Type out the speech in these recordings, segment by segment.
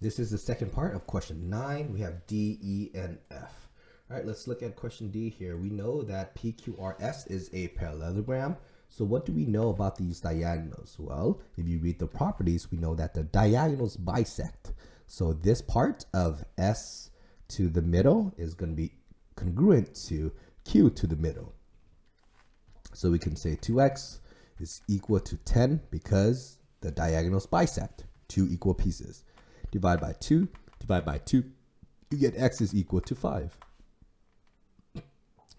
This is the second part of question 9. We have D, E, and F. All right, let's look at question D here. We know that PQRS is a parallelogram. So what do we know about these diagonals? Well, if you read the properties, we know that the diagonals bisect. So this part of S to the middle is going to be congruent to Q to the middle. So we can say 2x is equal to 10 because the diagonals bisect, two equal pieces. Divide by 2, divide by 2, you get x is equal to 5.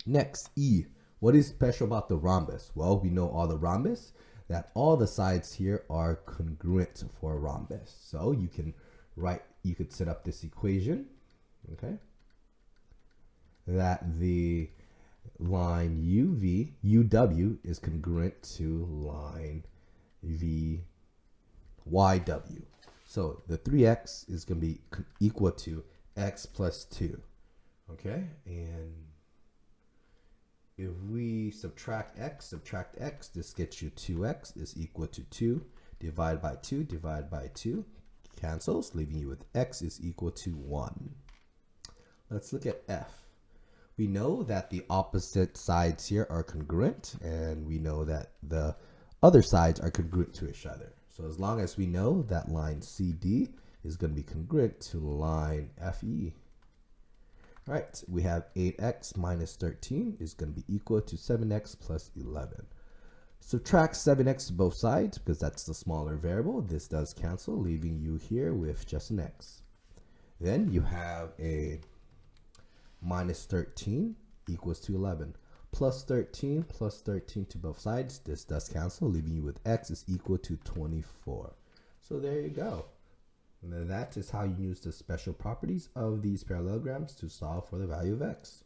Next, E. What is special about the rhombus? Well, we know all the rhombus, that all the sides here are congruent for a rhombus. So you could set up this equation, okay, that the line UW is congruent to line VYW. So the 3x is going to be equal to x plus 2, okay? And if we subtract x, this gets you 2x is equal to 2. Divide by 2, cancels, leaving you with x is equal to 1. Let's look at F. We know that the opposite sides here are congruent, and we know that the other sides are congruent to each other. So as long as we know that line CD is going to be congruent to line FE. All right, we have 8x minus 13 is going to be equal to 7x plus 11. Subtract 7x to both sides because that's the smaller variable. This does cancel, leaving you here with just an x. Then you have a minus 13 equals to 11. Plus 13 to both sides. This does cancel, leaving you with x is equal to 24. So there you go. And that is how you use the special properties of these parallelograms to solve for the value of x.